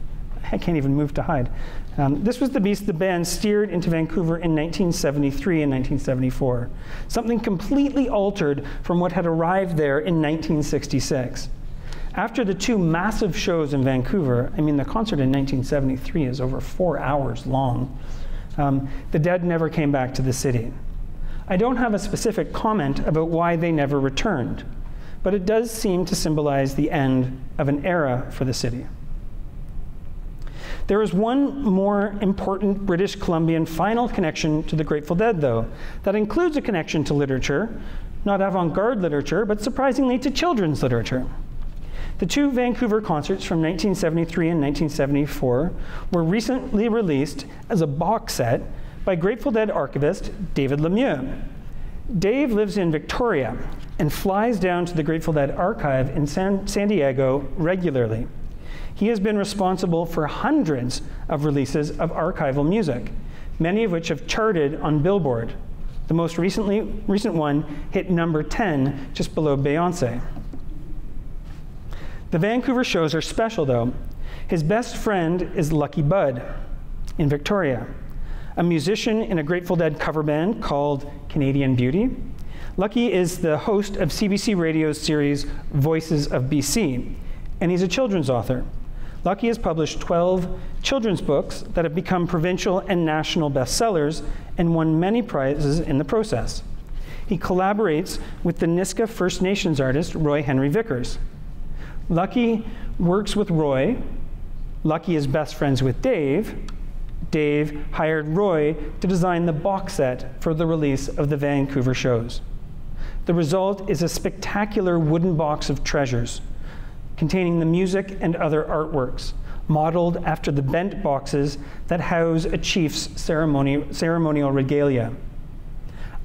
Speaker 2: I can't even move to hide. This was the beast the band steered into Vancouver in 1973 and 1974. Something completely altered from what had arrived there in 1966. After the 2 massive shows in Vancouver, I mean, the concert in 1973 is over 4 hours long, the Dead never came back to the city. I don't have a specific comment about why they never returned, but it does seem to symbolize the end of an era for the city. There is one more important British Columbian final connection to the Grateful Dead, though, that includes a connection to literature, not avant-garde literature, but surprisingly to children's literature. The 2 Vancouver concerts from 1973 and 1974 were recently released as a box set by Grateful Dead archivist David Lemieux. Dave lives in Victoria and flies down to the Grateful Dead archive in San Diego regularly. He has been responsible for hundreds of releases of archival music, many of which have charted on Billboard. The most recent one hit number 10, just below Beyoncé. The Vancouver shows are special, though. His best friend is Lucky Budd in Victoria, a musician in a Grateful Dead cover band called Canadian Beauty. Lucky is the host of CBC Radio's series Voices of BC, and he's a children's author. Lucky has published 12 children's books that have become provincial and national bestsellers and won many prizes in the process. He collaborates with the Nisga'a First Nations artist Roy Henry Vickers. Lucky works with Roy. Lucky is best friends with Dave. Dave hired Roy to design the box set for the release of the Vancouver shows. The result is a spectacular wooden box of treasures containing the music and other artworks, modeled after the bent boxes that house a chief's ceremonial regalia.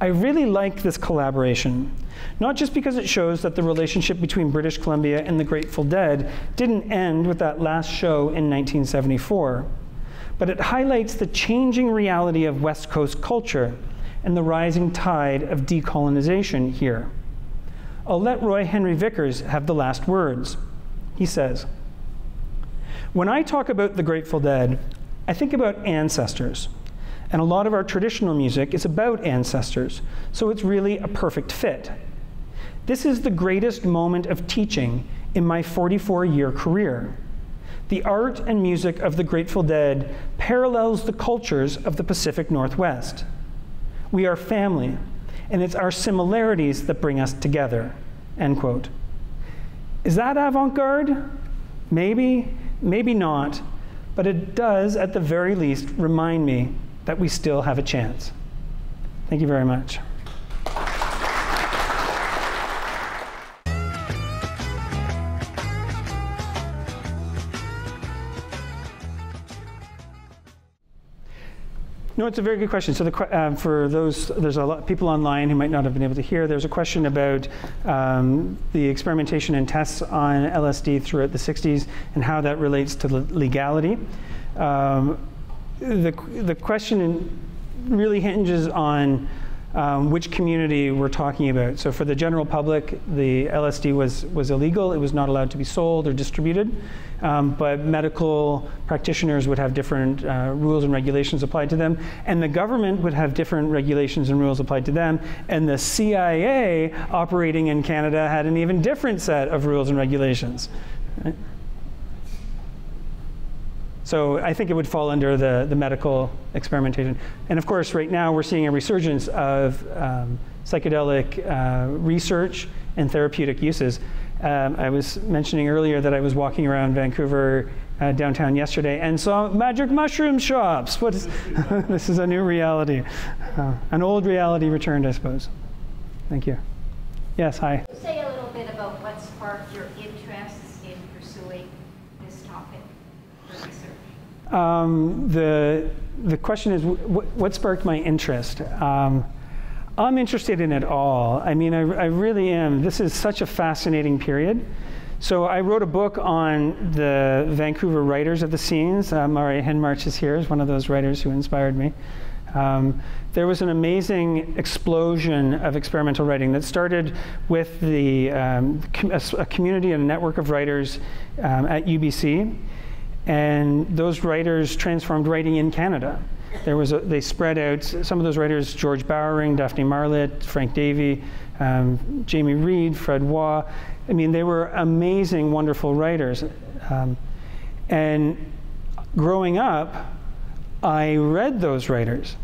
Speaker 2: I really like this collaboration, not just because it shows that the relationship between British Columbia and the Grateful Dead didn't end with that last show in 1974, but it highlights the changing reality of West Coast culture and the rising tide of decolonization here. I'll let Roy Henry Vickers have the last words. He says, "When I talk about the Grateful Dead, I think about ancestors. And a lot of our traditional music is about ancestors, so it's really a perfect fit. This is the greatest moment of teaching in my 44-year career. The art and music of the Grateful Dead parallels the cultures of the Pacific Northwest. We are family, and it's our similarities that bring us together." End quote. Is that avant-garde? Maybe, maybe not, but it does, at the very least, remind me that we still have a chance. Thank you very much. No, it's a very good question. So for those, there's a lot of people online who might not have been able to hear. There's a question about the experimentation and tests on LSD throughout the 60s and how that relates to legality. The question really hinges on which community we're talking about. So for the general public, the LSD was illegal. It was not allowed to be sold or distributed. But medical practitioners would have different rules and regulations applied to them. And the government would have different regulations and rules applied to them. And the CIA operating in Canada had an even different set of rules and regulations. Right? So I think it would fall under the medical experimentation. And of course, right now we're seeing a resurgence of psychedelic research and therapeutic uses. I was mentioning earlier that I was walking around Vancouver downtown yesterday and saw magic mushroom shops. What is this is a new reality. An old reality returned, I suppose. Thank you. Yes, hi.
Speaker 4: Say a little bit about what sparked your interest in pursuing topic for research?
Speaker 2: The question is, what sparked my interest? I'm interested in it all. I mean, I really am. This is such a fascinating period. So I wrote a book on the Vancouver writers of the scenes. Mari Henmarch is here, is one of those writers who inspired me. There was an amazing explosion of experimental writing that started with a community and a network of writers at UBC. And those writers transformed writing in Canada. They spread out. Some of those writers, George Bowering, Daphne Marlett, Frank Davey, Jamie Reed, Fred Waugh. I mean, they were amazing, wonderful writers. And growing up, I read those writers.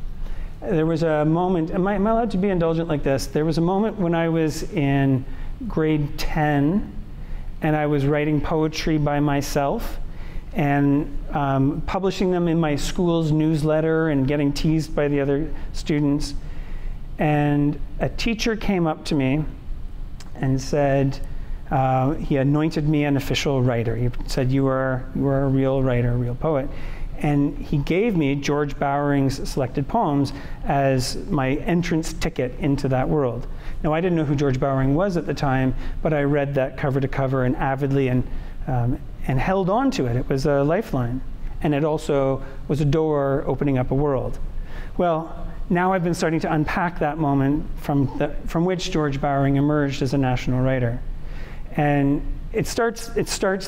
Speaker 2: There was a moment, am I allowed to be indulgent like this? There was a moment when I was in grade 10, and I was writing poetry by myself, and publishing them in my school's newsletter and getting teased by the other students. And a teacher came up to me and said, he anointed me an official writer. He said, you are a real writer, a real poet. And he gave me George Bowering's selected poems as my entrance ticket into that world. Now, I didn't know who George Bowering was at the time, but I read that cover to cover and avidly and held on to it. It was a lifeline. And it also was a door opening up a world. Well, now I've been starting to unpack that moment from which George Bowering emerged as a national writer. And it starts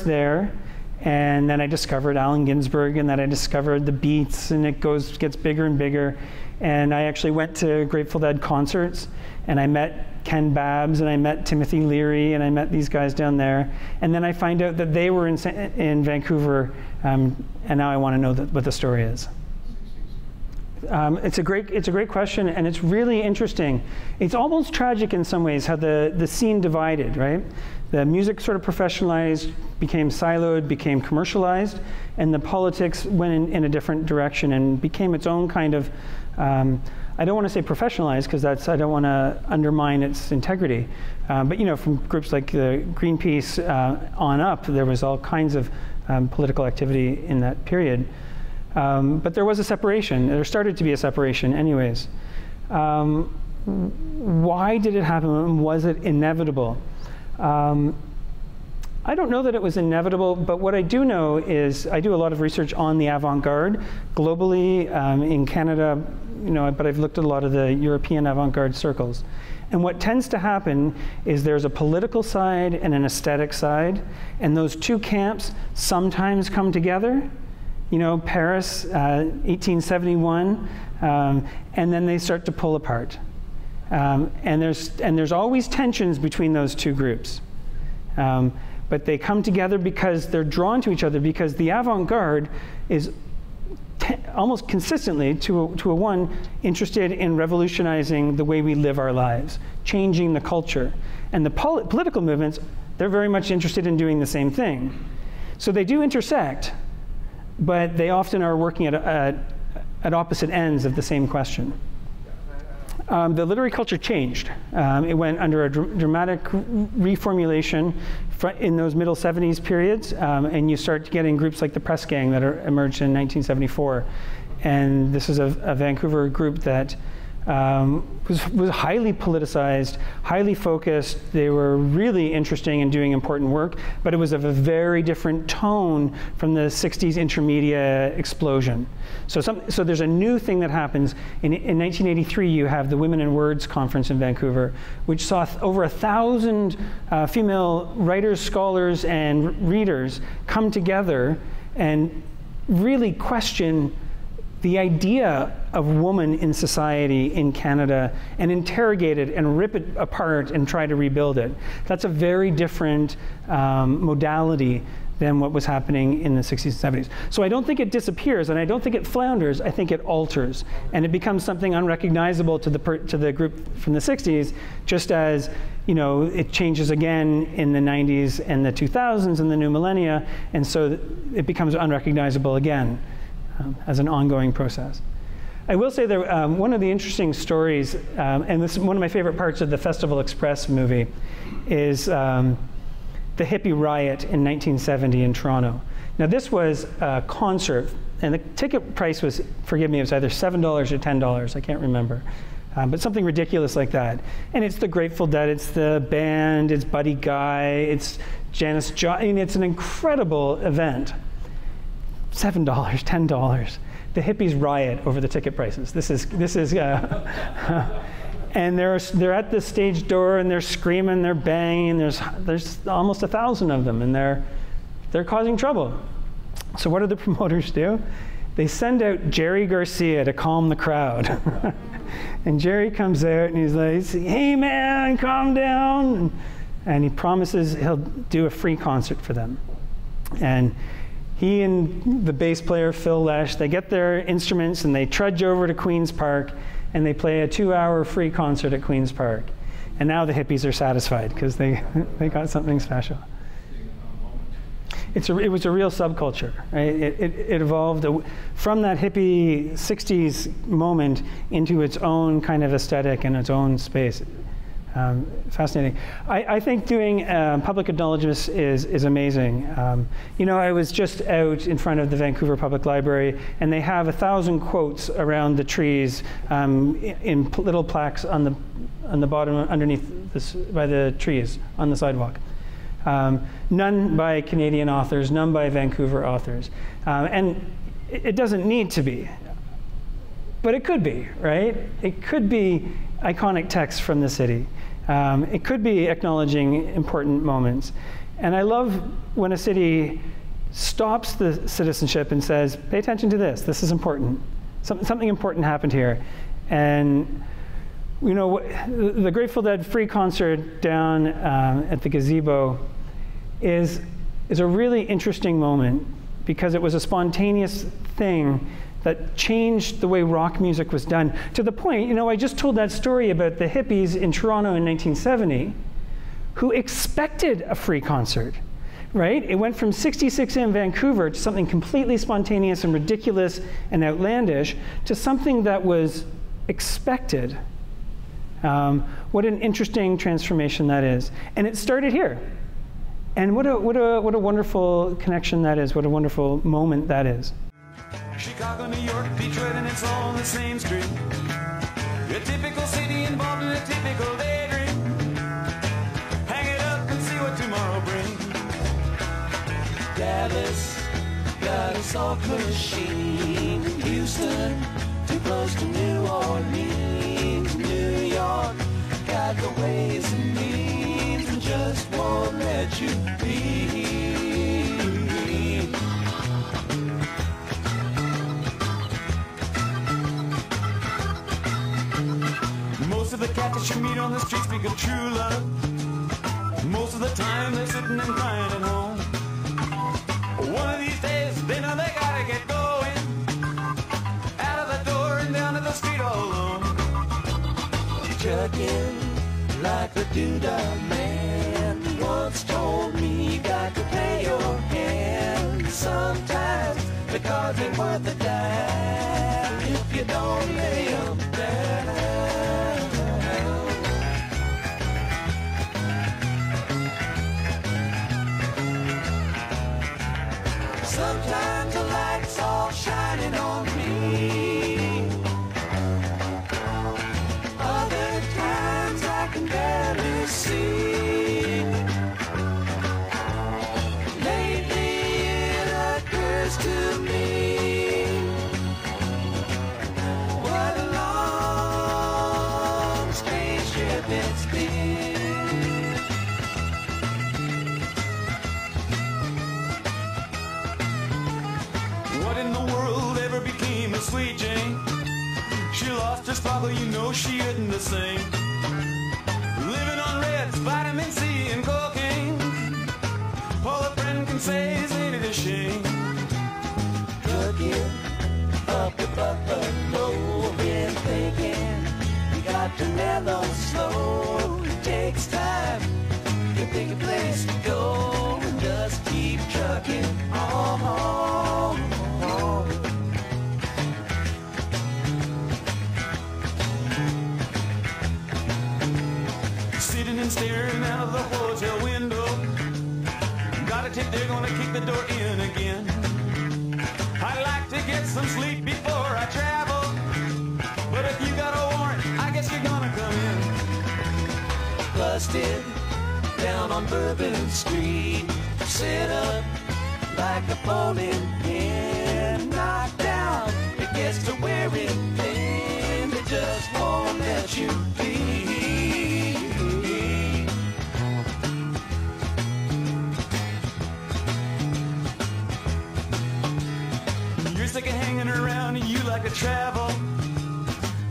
Speaker 2: there, and then I discovered Allen Ginsberg, and then I discovered the Beats, and it gets bigger and bigger. And I actually went to Grateful Dead concerts, and I met Ken Babbs, and I met Timothy Leary, and I met these guys down there. And then I find out that they were in Vancouver, and now I want to know what the story is. It's a great question, and it's really interesting. It's almost tragic in some ways how the scene divided, right? The music sort of professionalized, became siloed, became commercialized, and the politics went in a different direction and became its own kind of, I don't want to say professionalized, because I don't want to undermine its integrity. But you know, from groups like the Greenpeace on up, there was all kinds of political activity in that period. But there was a separation. There started to be a separation anyways. Why did it happen? Was it inevitable? I don't know that it was inevitable, but what I do know is I do a lot of research on the avant-garde globally, in Canada, you know, but I've looked at a lot of the European avant-garde circles. And what tends to happen is there's a political side and an aesthetic side, and those two camps sometimes come together. You know, Paris, 1871, and then they start to pull apart. And there's always tensions between those two groups. But they come together because they're drawn to each other, because the avant-garde is almost consistently, to a one, interested in revolutionizing the way we live our lives, changing the culture. And the political movements, they're very much interested in doing the same thing. So they do intersect, but they often are working at opposite ends of the same question. The literary culture changed. It went under a dramatic reformulation in those middle 70s periods, and you start getting groups like the Press Gang that emerged in 1974. And this is a Vancouver group that was highly politicized, highly focused. They were really interesting in doing important work, but it was of a very different tone from the 60s intermedia explosion. So there's a new thing that happens. In 1983, you have the Women in Words conference in Vancouver, which saw over 1,000 female writers, scholars, and readers come together and really question the idea of woman in society in Canada and interrogate it and rip it apart and try to rebuild it. That's a very different modality than what was happening in the 60s and 70s. So I don't think it disappears, and I don't think it flounders. I think it alters, and it becomes something unrecognizable to the group from the 60s, just as, you know, it changes again in the 90s and the 2000s and the new millennia, and so it becomes unrecognizable again. As an ongoing process. I will say that one of the interesting stories, and this is one of my favorite parts of the Festival Express movie, is the hippie riot in 1970 in Toronto. Now this was a concert, and the ticket price was, forgive me, it was either $7 or $10, I can't remember. But something ridiculous like that. And it's the Grateful Dead, it's the band, it's Buddy Guy, it's Janis Joplin. I mean, it's an incredible event. $7, $10. The hippies riot over the ticket prices. And they're at the stage door and they're screaming, they're banging. There's almost 1,000 of them, and they're causing trouble. So what do the promoters do? They send out Jerry Garcia to calm the crowd. And Jerry comes out and he's like, "Hey man, calm down." And he promises he'll do a free concert for them. And he and the bass player, Phil Lesh, they get their instruments and they trudge over to Queen's Park and they play a 2-hour free concert at Queen's Park. And now the hippies are satisfied because they got something special. It was a real subculture, right? It evolved from that hippie 60s moment into its own kind of aesthetic and its own space. Fascinating. I think doing public acknowledgements is amazing. You know, I was just out in front of the Vancouver Public Library, and they have 1,000 quotes around the trees in little plaques on the bottom underneath by the trees on the sidewalk. None by Canadian authors, none by Vancouver authors. And it doesn't need to be, but it could be, right? It could be iconic text from the city. It could be acknowledging important moments. And I love when a city stops the citizenship and says, pay attention to this, this is important. Something important happened here. And you know, the Grateful Dead free concert down at the gazebo is a really interesting moment because it was a spontaneous thing that changed the way rock music was done. To the point, you know, I just told that story about the hippies in Toronto in 1970 who expected a free concert, right? It went from 66 in Vancouver to something completely spontaneous and ridiculous and outlandish to something that was expected. What an interesting transformation that is. And it started here. And what a wonderful connection that is, what a wonderful moment that is.
Speaker 1: Chicago, New York, Detroit, and it's all on the same street. A typical city involved in a typical daydream. Hang it up and see what tomorrow brings.
Speaker 5: Dallas got a soft machine. Houston, too close to New Orleans. New York got the ways and means and just won't let you be.
Speaker 1: Most of the cats that you meet on the street speak of true love. Most of the time they're sitting and crying at home. One of these days they know they gotta get going. Out of the door and down to the street all alone.
Speaker 5: Trucking like a doodah man once told me you got to pay your hand. Sometimes the cards ain't worth a dime if you don't lay them down. Sometimes the light's all shining on me. Other times I can barely see. Lately it occurs to me, what a long spaceship it's been.
Speaker 1: What in the world ever became of Sweet Jane? She lost her sparkle, you know she isn't the same. Living on reds, vitamin C and cocaine. All a friend can say is ain't it a shame?
Speaker 5: Trucking up the Buffalo, been thinking you got to mellow slow. It takes time to pick a place to go and just keep trucking on.
Speaker 1: Sitting and staring out of the hotel window. Got a tip, they're gonna kick the door in again. I like to get some sleep before I travel, but if you got a warrant, I guess you're gonna come in.
Speaker 5: Busted down on Bourbon Street, set up like a bowling pin, knocked down, it gets to wearing thin, it just won't let you be.
Speaker 1: You're sick of hanging around and you like to travel,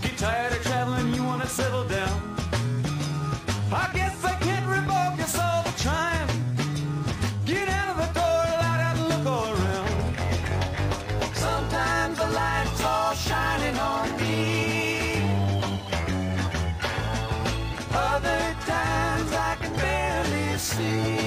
Speaker 1: get tired of traveling, you wanna settle down. I guess I can't revoke your soul for trying. Get out of the door, light out and look all around.
Speaker 5: Sometimes the light's all shining on me, other times I can barely see.